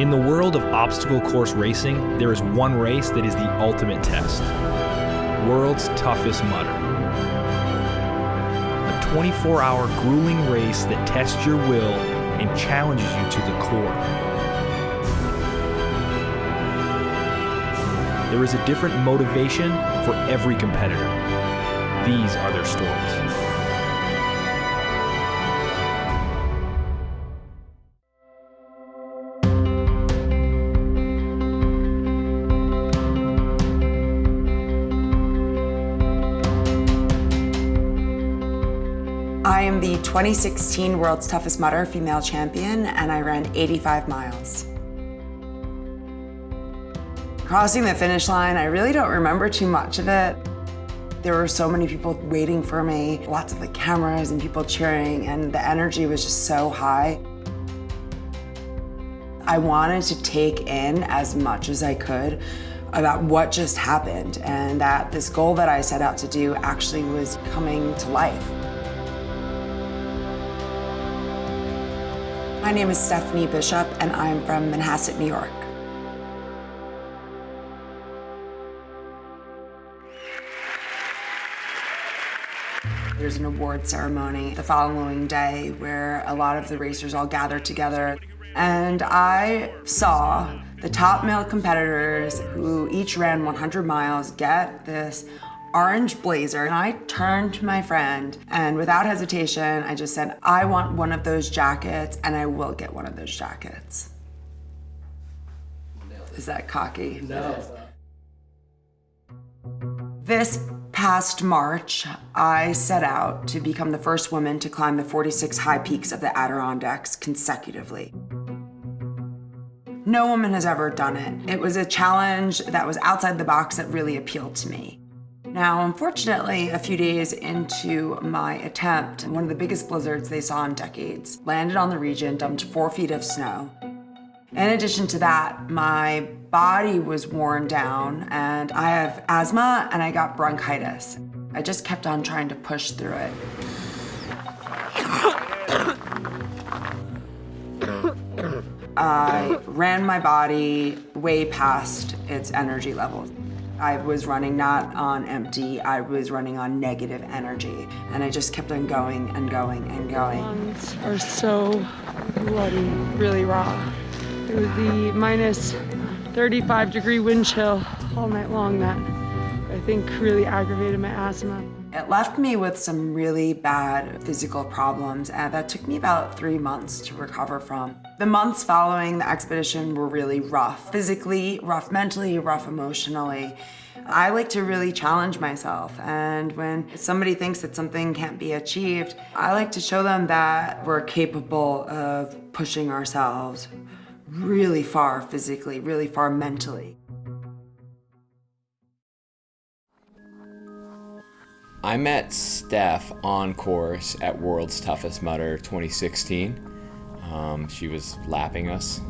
In the world of obstacle course racing, there is one race that is the ultimate test. World's Toughest Mudder. A 24-hour grueling race that tests your will and challenges you to the core. There is a different motivation for every competitor. These are their stories. I am the 2016 World's Toughest Mudder female champion, and I ran 85 miles. Crossing the finish line, I really don't remember too much of it. There were so many people waiting for me, lots of cameras and people cheering, and the energy was just so high. I wanted to take in as much as I could about what just happened, and that this goal that I set out to do actually was coming to life. My name is Stefanie Bishop, and I'm from Manhasset, New York. There's an award ceremony the following day where a lot of the racers all gather together. And I saw the top male competitors who each ran 100 miles get this orange blazer, and I turned to my friend, and without hesitation, I just said, I want one of those jackets, and I will get one of those jackets. Is that cocky? No. This past March, I set out to become the first woman to climb the 46 high peaks of the Adirondacks consecutively. No woman has ever done it. It was a challenge that was outside the box that really appealed to me. Now, unfortunately, a few days into my attempt, one of the biggest blizzards they saw in decades landed on the region, dumped 4 feet of snow. In addition to that, my body was worn down, and I have asthma and I got bronchitis. I just kept on trying to push through it. I ran my body way past its energy levels. I was running not on empty, I was running on negative energy. And I just kept on going and going and going. Lungs are so bloody, really raw. It was the minus 35-degree wind chill all night long that I think really aggravated my asthma. It left me with some really bad physical problems, and that took me about 3 months to recover from. The months following the expedition were really rough. Physically, rough mentally, rough emotionally. I like to really challenge myself, and when somebody thinks that something can't be achieved, I like to show them that we're capable of pushing ourselves really far physically, really far mentally. I met Steph on course at World's Toughest Mudder 2016. She was lapping us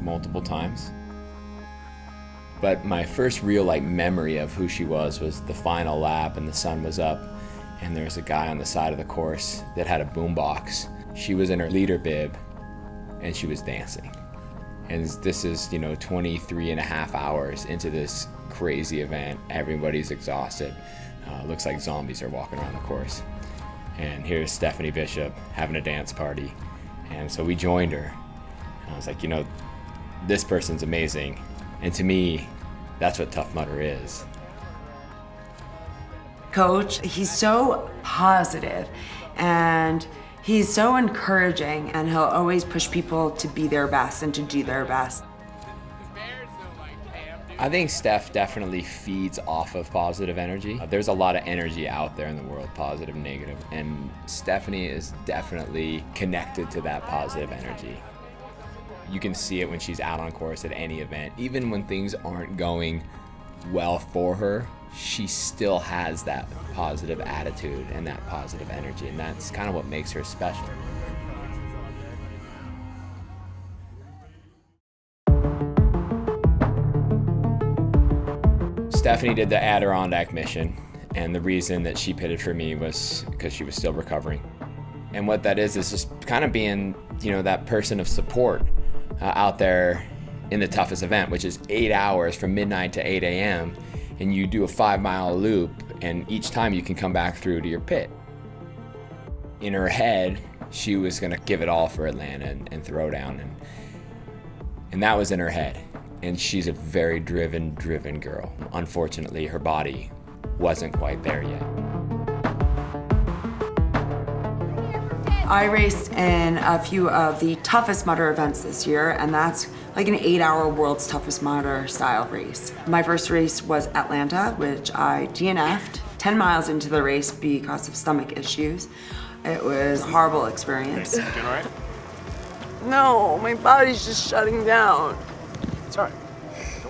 multiple times. But my first real memory of who she was the final lap, and the sun was up, and there was a guy on the side of the course that had a boombox. She was in her leader bib, and she was dancing. And this is, 23 and a half hours into this crazy event. Everybody's exhausted. Looks like zombies are walking around the course. And here's Stefanie Bishop having a dance party. And so we joined her. And I was like, this person's amazing. And to me, that's what Tough Mudder is. Coach, he's so positive and he's so encouraging, and he'll always push people to be their best and to do their best. I think Steph definitely feeds off of positive energy. There's a lot of energy out there in the world, positive, negative, and Stefanie is definitely connected to that positive energy. You can see it when she's out on course at any event. Even when things aren't going well for her, she still has that positive attitude and that positive energy, and that's kind of what makes her special. Stefanie did the Adirondack mission, and the reason that she pitted for me was because she was still recovering. And what that is just kind of being, that person of support out there in the toughest event, which is 8 hours from midnight to 8 a.m. and you do a 5-mile loop, and each time you can come back through to your pit. In her head, she was gonna give it all for Atlanta and throw down, and that was in her head. And she's a very driven girl. Unfortunately, her body wasn't quite there yet. I raced in a few of the toughest mudder events this year, and that's like an 8-hour world's toughest mudder style race. My first race was Atlanta, which I DNF'd 10 miles into the race because of stomach issues. It was a horrible experience. Doing all right? No, my body's just shutting down. It's all right.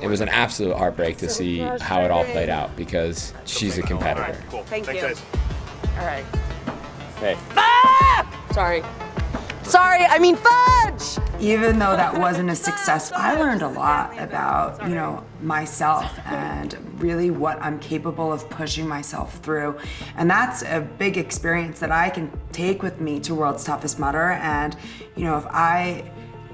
It was an absolute heartbreak to see how it all played out because she's a All competitor. right, cool. Thank Thanks, you. guys. All right. Hey. Sorry. Sorry, I mean fudge! Even though that wasn't a success, I learned a lot about, myself and really what I'm capable of pushing myself through. And that's a big experience that I can take with me to World's Toughest Mudder. And, if I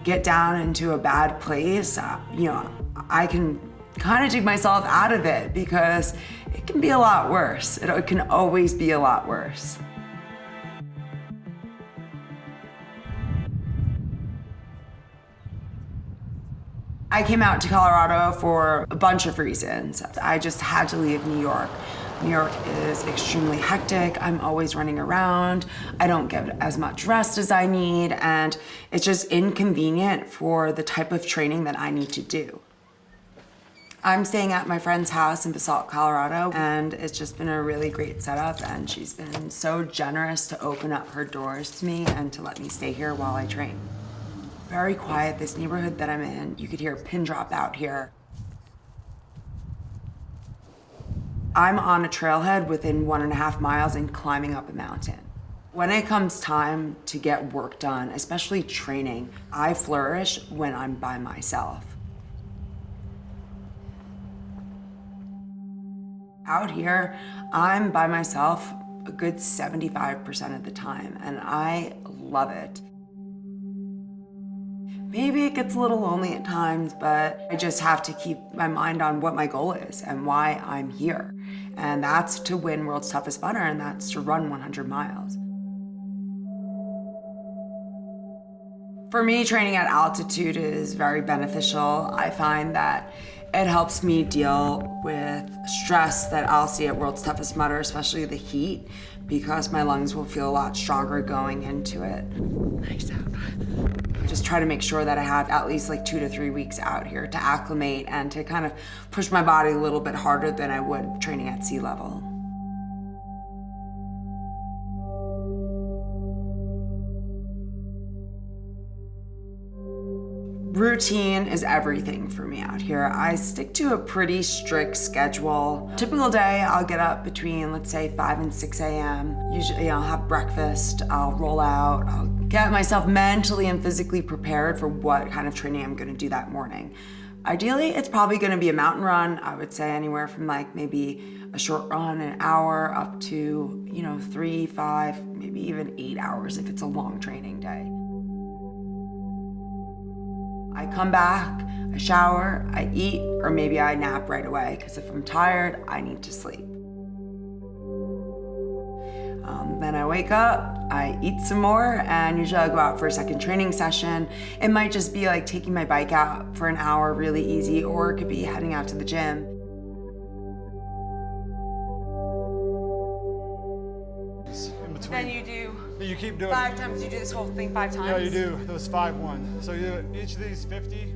get down into a bad place, I can kind of dig myself out of it because it can be a lot worse. It can always be a lot worse. I came out to Colorado for a bunch of reasons. I just had to leave New York. New York is extremely hectic. I'm always running around. I don't get as much rest as I need, and it's just inconvenient for the type of training that I need to do. I'm staying at my friend's house in Basalt, Colorado, and it's just been a really great setup, and she's been so generous to open up her doors to me and to let me stay here while I train. Very quiet, this neighborhood that I'm in. You could hear a pin drop out here. I'm on a trailhead within 1.5 miles and climbing up a mountain. When it comes time to get work done, especially training, I flourish when I'm by myself. Out here, I'm by myself a good 75% of the time, and I love it. Maybe it gets a little lonely at times, but I just have to keep my mind on what my goal is and why I'm here. And that's to win World's Toughest Mudder, and that's to run 100 miles. For me, training at altitude is very beneficial. I find that it helps me deal with stress that I'll see at World's Toughest Mudder, especially the heat, because my lungs will feel a lot stronger going into it. Nice out. Just try to make sure that I have at least like 2 to 3 weeks out here to acclimate and to kind of push my body a little bit harder than I would training at sea level. Routine is everything for me out here. I stick to a pretty strict schedule. Typical day, I'll get up between, let's say, 5 and 6 a.m. Usually I'll have breakfast, I'll roll out, I'll get myself mentally and physically prepared for what kind of training I'm gonna do that morning. Ideally, it's probably gonna be a mountain run. I would say anywhere from like maybe a short run, an hour, up to 3, 5, maybe even 8 hours if it's a long training day. I come back, I shower, I eat, or maybe I nap right away, because if I'm tired, I need to sleep. Then I wake up, I eat some more, and usually I'll go out for a second training session. It might just be like taking my bike out for an hour, really easy, or it could be heading out to the gym. In between. Then you do You keep doing 5 it. times, you do this whole thing 5 times? Yeah, you do. Those 5-1. So you do each of these 50.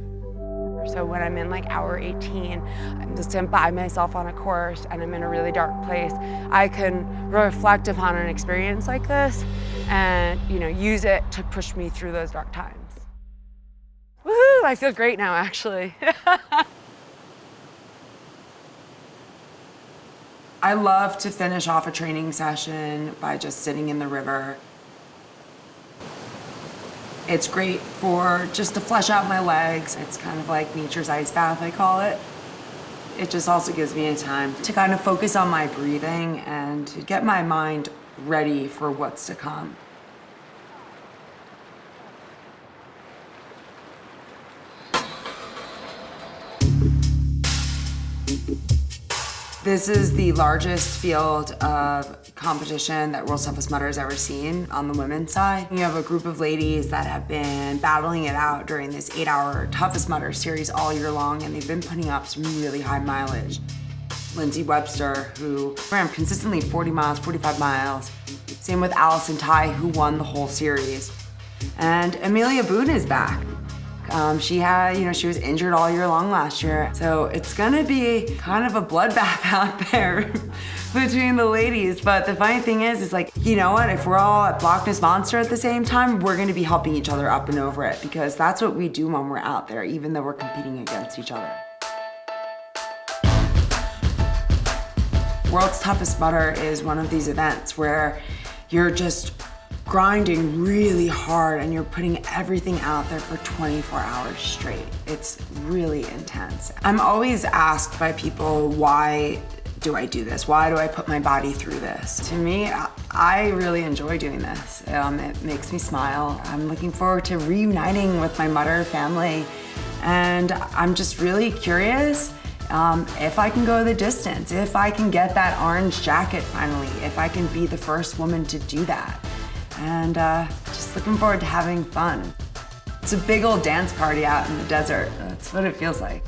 So when I'm in like hour 18, I'm just by myself on a course and I'm in a really dark place, I can reflect upon an experience like this and use it to push me through those dark times. Woohoo! I feel great now, actually. I love to finish off a training session by just sitting in the river. It's great for just to flesh out my legs. It's kind of like nature's ice bath, I call it. It just also gives me a time to kind of focus on my breathing and to get my mind ready for what's to come. This is the largest field of competition that World's Toughest Mudder has ever seen on the women's side. You have a group of ladies that have been battling it out during this 8-hour Toughest Mudder series all year long, and they've been putting up some really high mileage. Lindsay Webster, who ran consistently 40 miles, 45 miles. Same with Allison Ty, who won the whole series. And Amelia Boone is back. She was injured all year long last year. So it's gonna be kind of a bloodbath out there between the ladies. But the funny thing is like, you know what? If we're all at Loch Ness Monster at the same time, we're gonna be helping each other up and over it, because that's what we do when we're out there, even though we're competing against each other. World's Toughest Mudder is one of these events where you're just grinding really hard and you're putting everything out there for 24 hours straight. It's really intense. I'm always asked by people, why do I do this? Why do I put my body through this? To me, I really enjoy doing this. It makes me smile. I'm looking forward to reuniting with my Mudder family, and I'm just really curious if I can go the distance, if I can get that orange jacket finally, if I can be the first woman to do that. And just looking forward to having fun. It's a big old dance party out in the desert. That's what it feels like.